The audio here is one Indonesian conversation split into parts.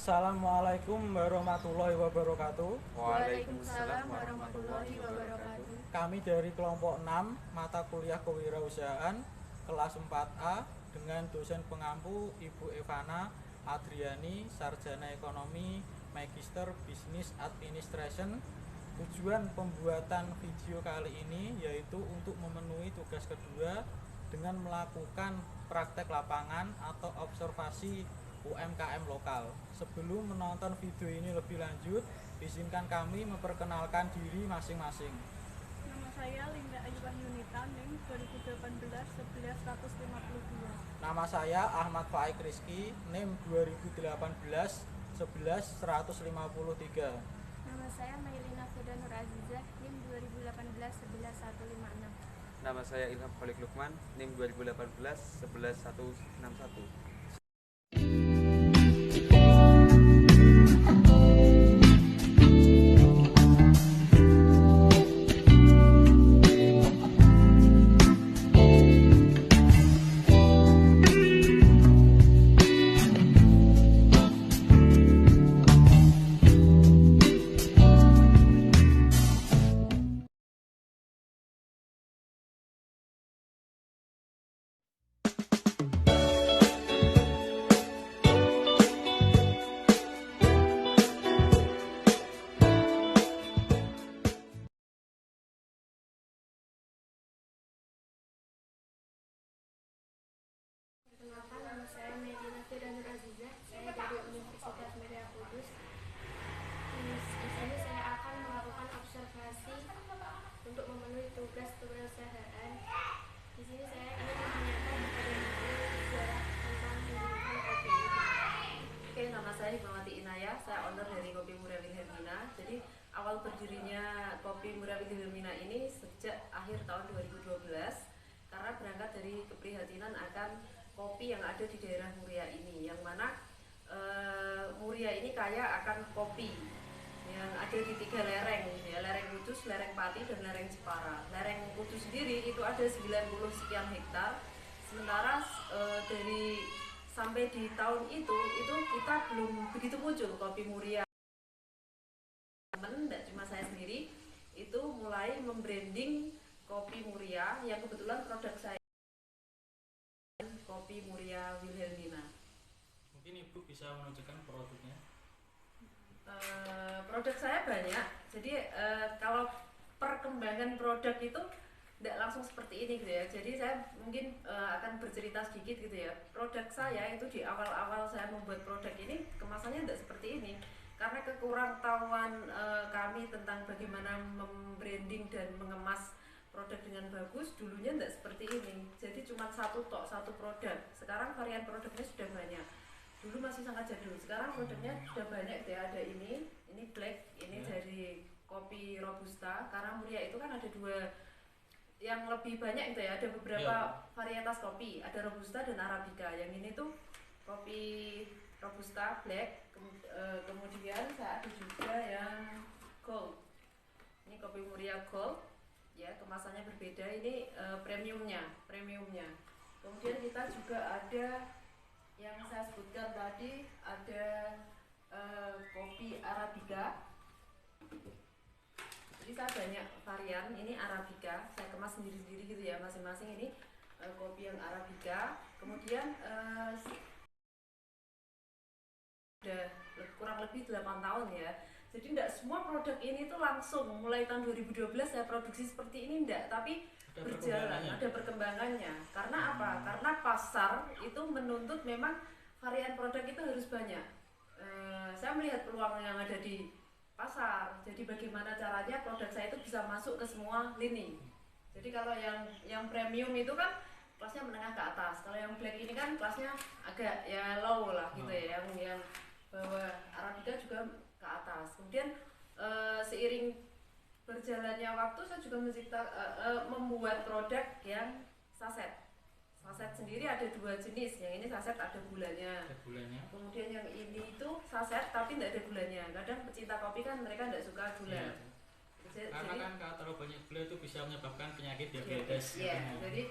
Assalamualaikum warahmatullahi wabarakatuh. Waalaikumsalam warahmatullahi wabarakatuh. Kami dari kelompok 6 mata kuliah kewirausahaan kelas 4A dengan dosen pengampu Ibu Evana Adriani, sarjana ekonomi, magister Business Administration. Tujuan pembuatan video kali ini yaitu untuk memenuhi tugas kedua dengan melakukan praktek lapangan atau observasi UMKM lokal. Sebelum menonton video ini lebih lanjut, izinkan kami memperkenalkan diri masing-masing. Nama saya Linda Ayu Wahyunita, NIM 2018 11152. Nama saya Ahmad Faik Rizky, NIM 2018 11153. Nama saya Mailina Feda Nur Azizah, NIM 2018 11156. Nama saya Ilham Khalik Lukman, NIM 2018 11161. Perkenalkan, nama saya Mailina Feda Nur Azizah, saya dari Universitas Media Kudus. Di sini saya akan melakukan observasi untuk memenuhi tugas kewirausahaan. Di sini saya ingin menanyakan kepada Ibu sejarah tentang pembuatan kopi ini. Oke, nama saya Hikmawati Inayah, saya owner dari Kopi Muria Wilhelmina. Jadi awal berdirinya Kopi Muria Wilhelmina ini sejak akhir tahun 2012 karena berangkat dari keprihatinan akan kopi yang ada di daerah Muria ini, yang mana Muria ini kaya akan kopi yang ada di 3 lereng, ya, lereng Kudus, lereng Pati, dan lereng Jepara. Lereng Kudus sendiri itu ada 90 sekian hektar, sementara dari sampai di tahun itu kita belum begitu muncul kopi Muria. Teman, tidak cuma saya sendiri, itu mulai membranding kopi Muria yang kebetulan produk saya Kopi Muria Wilhelmina. Mungkin Ibu bisa menunjukkan produknya. Produk saya banyak, jadi kalau perkembangan produk itu tidak langsung seperti ini gitu ya. Jadi saya mungkin akan bercerita sedikit gitu ya. Produk saya itu di awal-awal saya membuat produk ini kemasannya tidak seperti ini, karena kekurangtahuan kami tentang bagaimana membranding dan mengemas produk dengan bagus. Dulunya tidak seperti ini, jadi cuma satu produk. Sekarang varian produknya sudah banyak. Dulu masih sangat jadul, sekarang produknya sudah banyak ya. Ada ini black, ini dari kopi robusta, karena Muria itu kan ada 2 yang lebih banyak gitu ya. Ada beberapa varietas kopi, ada robusta dan arabica. Yang ini tuh kopi robusta black. Kemudian saya ada juga yang gold, ini kopi Muria gold ya, kemasannya berbeda. Ini premiumnya. Kemudian kita juga ada yang saya sebutkan tadi, ada kopi arabica. Jadi saya banyak varian. Ini arabica, saya kemas sendiri-sendiri gitu ya, masing-masing. Ini kopi yang arabica. Kemudian udah kurang lebih 8 tahun ya. Jadi tidak semua produk ini tuh langsung mulai tahun 2012 saya produksi seperti ini, tidak, tapi berjalan, ada perkembangannya. Karena apa? Karena pasar itu menuntut memang varian produk itu harus banyak. Saya melihat peluang yang ada di pasar. Jadi bagaimana caranya produk saya itu bisa masuk ke semua lini. Jadi kalau yang premium itu kan kelasnya menengah ke atas. Kalau yang black ini kan kelasnya agak ya low lah gitu ya. Yang bawah arabica juga ke atas. Kemudian seiring berjalannya waktu saya juga membuat produk yang saset. Saset sendiri ada 2 jenis. Yang ini saset ada gulanya. Kemudian yang ini itu saset tapi tidak ada gulanya. Kadang pecinta kopi kan mereka tidak suka gula. Karena kan kalau terlalu banyak gula itu bisa menyebabkan penyakit diabetes. Jadi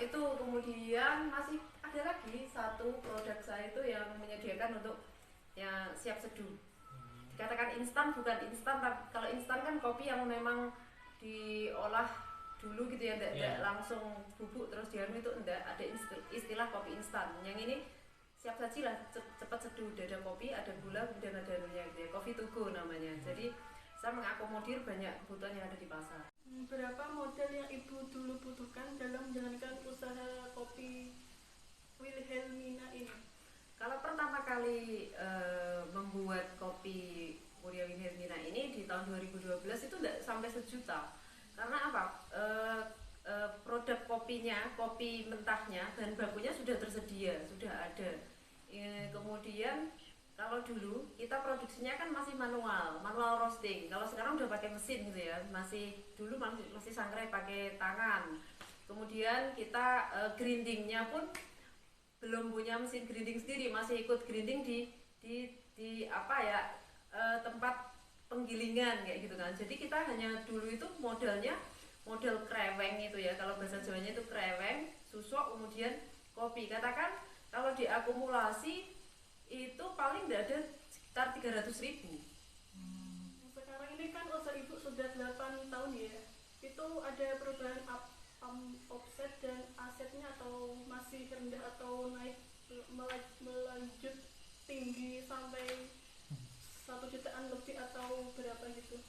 itu. Kemudian masih ada lagi satu produk saya itu yang menyediakan untuk yang siap seduh. Dikatakan instan bukan instan, tapi kalau instan kan kopi yang memang diolah dulu gitu ya, tidak langsung bubuk terus dianu, itu enggak, ada istilah kopi instan. Yang ini siap saji lah, cepat seduh, ada kopi, ada gula, kemudian ada anunya gitu ya, coffee to go namanya. Jadi saya mengakomodir banyak kebutuhan yang ada di pasar. Berapa modal yang Ibu dulu butuhkan dalam menjalankan usaha kopi Wilhelmina ini? Kalau pertama kali membuat kopi Mulia Wilhelmina ini di tahun 2012 itu tidak sampai 1 juta. Karena apa? Produk kopinya, kopi mentahnya, bahan bakunya sudah tersedia, sudah ada. Kemudian kalau dulu kita produksinya kan masih manual roasting. Kalau sekarang udah pakai mesin gitu ya. Dulu masih sangrai pakai tangan. Kemudian kita grindingnya pun belum punya mesin grinding sendiri, masih ikut grinding di apa ya, tempat penggilingan kayak gitu kan. Jadi kita hanya dulu itu model kreweng itu ya, kalau bahasa Jawanya itu kreweng, susuk, kemudian kopi. Katakan kalau diakumulasi itu paling tidak ada sekitar 300.000. Sekarang ini kan usaha Ibu sudah 8 tahun ya, itu ada perubahan offset dan asetnya atau masih rendah atau naik melanjut tinggi sampai 1 jutaan lebih atau berapa gitu?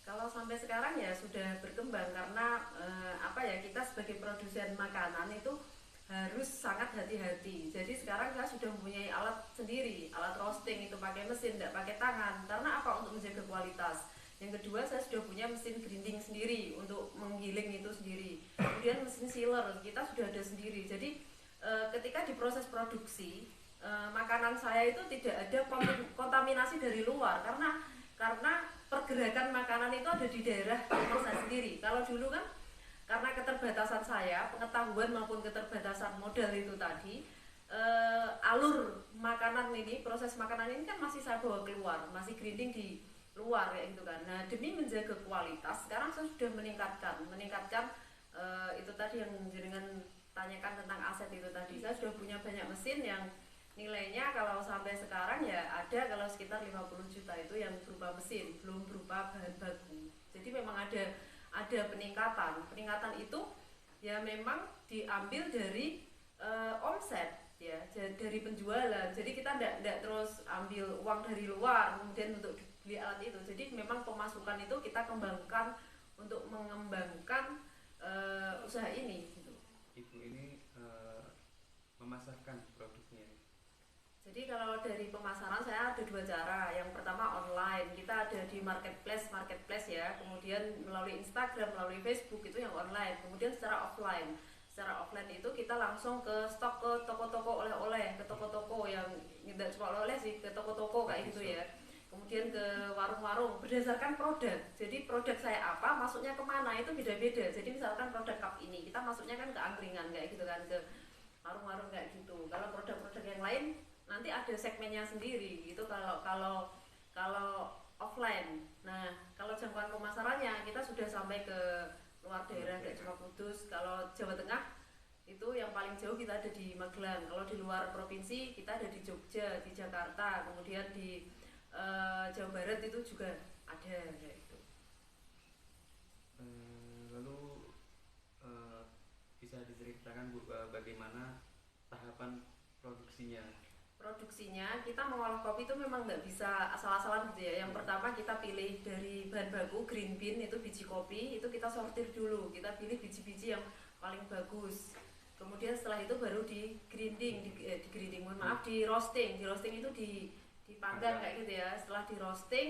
Kalau sampai sekarang ya sudah berkembang karena apa ya, kita sebagai produsen makanan itu harus sangat hati-hati. Jadi sekarang saya sudah mempunyai alat sendiri, alat roasting itu pakai mesin, tidak pakai tangan. Karena apa? Untuk menjaga kualitas. Yang kedua, saya sudah punya mesin grinding sendiri untuk menggiling itu sendiri. Kemudian mesin sealer kita sudah ada sendiri. Jadi ketika di proses produksi makanan saya itu tidak ada kontaminasi dari luar, karena pergerakan makanan itu ada di daerah rumah saya sendiri. Kalau dulu kan karena keterbatasan saya, pengetahuan maupun keterbatasan modal itu tadi, alur makanan ini, proses makanan ini kan masih saya bawa keluar, masih grinding di luar ya gitu kan. Nah, demi menjaga kualitas sekarang saya sudah meningkatkan itu tadi yang jenengan tanyakan tentang aset itu tadi. Saya sudah punya banyak mesin yang nilainya kalau sampai sekarang ya ada kalau sekitar 50 juta itu yang berupa mesin, belum berupa bahan baku. Jadi memang ada peningkatan itu ya memang diambil dari omset ya, dari penjualan. Jadi kita tidak terus ambil uang dari luar kemudian untuk beli alat itu. Jadi memang pemasukan itu kita kembangkan untuk mengembangkan usaha ini gitu. Ibu ini memasarkan produknya. Jadi kalau dari pemasaran saya ada 2 cara. Yang pertama online, kita ada di marketplace ya. Kemudian melalui Instagram, melalui Facebook itu yang online. Kemudian secara offline itu kita langsung ke stok, ke toko-toko oleh-oleh, ke toko-toko yang tidak cuma oleh-oleh sih, ke toko-toko kayak gitu ya. Kemudian ke warung-warung berdasarkan produk. Jadi produk saya apa, masuknya kemana itu beda-beda. Jadi misalkan produk cup ini kita masuknya kan ke angkringan kayak gitu kan, ke warung-warung kayak gitu. Kalau produk-produk yang lain nanti ada segmennya sendiri gitu kalau offline. Nah, kalau jangkauan pemasarannya kita sudah sampai ke luar daerah, tidak cuma Kudus. Kalau Jawa Tengah itu yang paling jauh kita ada di Magelang. Kalau di luar provinsi kita ada di Jogja, di Jakarta, kemudian di Jawa Barat itu juga ada gitu. Lalu bisa diceritakan Bu, bagaimana tahapan produksinya? Produksinya kita mengolah kopi itu memang nggak bisa asal-asalan gitu ya. Yang pertama kita pilih dari bahan baku green bean, itu biji kopi itu kita sortir dulu, kita pilih biji-biji yang paling bagus. Kemudian setelah itu baru di grinding, di roasting itu dipanggang kayak gitu ya. Setelah di roasting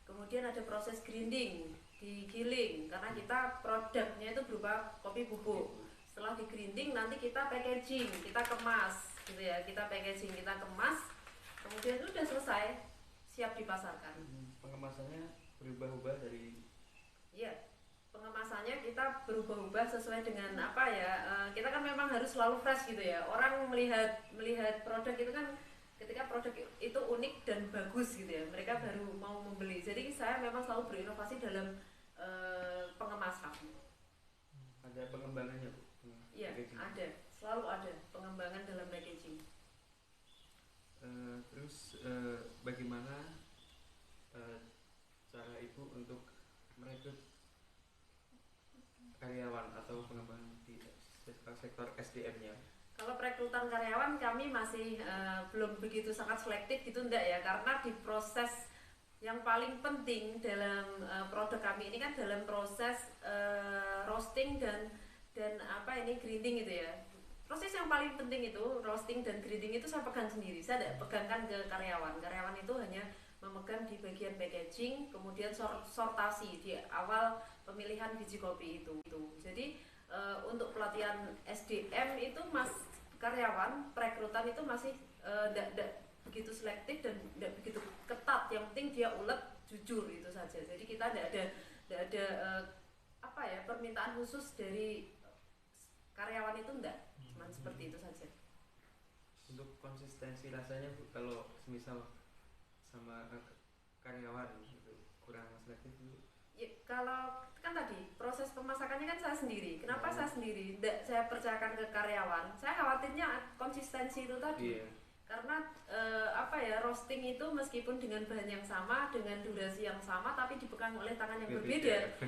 kemudian ada proses grinding, digiling karena kita produknya itu berupa kopi bubuk. Setelah di grinding nanti kita packaging, kita kemas gitu ya, kita packaging, kita kemas, kemudian itu udah selesai, siap dipasarkan. Pengemasannya berubah-ubah dari? Iya, pengemasannya kita berubah-ubah sesuai dengan apa ya, kita kan memang harus selalu fresh gitu ya. Orang melihat produk itu kan, ketika produk itu unik dan bagus gitu ya, mereka baru mau membeli. Jadi saya memang selalu berinovasi dalam pengemasan. Ada pengembangannya Bu? Iya, ada, selalu ada pengembangan dalam packaging. Terus bagaimana cara Ibu untuk merekrut karyawan atau pengembangan di sektor SDM-nya? Kalau perekrutan karyawan kami masih belum begitu sangat selektif gitu enggak ya, karena di proses yang paling penting dalam produk kami ini kan dalam proses roasting dan grinding gitu ya. Proses yang paling penting itu roasting dan grinding itu saya pegang sendiri, saya tidak pegangkan ke karyawan. Karyawan itu hanya memegang di bagian packaging, kemudian sortasi di awal pemilihan biji kopi itu. Jadi untuk pelatihan SDM itu karyawan perekrutan itu masih tidak begitu selektif dan tidak begitu ketat. Yang penting dia ulet, jujur, itu saja. Jadi kita tidak ada permintaan khusus dari karyawan itu enggak, cuma seperti itu saja. Untuk konsistensi rasanya Bu, kalau misal sama karyawan itu kurang selektif Bu? Ya, kalau kan tadi proses pemasakannya kan saya sendiri. Kenapa saya sendiri? Tidak saya percayakan ke karyawan. Saya khawatirnya konsistensi itu tadi. Iya. Karena roasting itu meskipun dengan bahan yang sama, dengan durasi yang sama, tapi dipegang oleh tangan yang berbeda.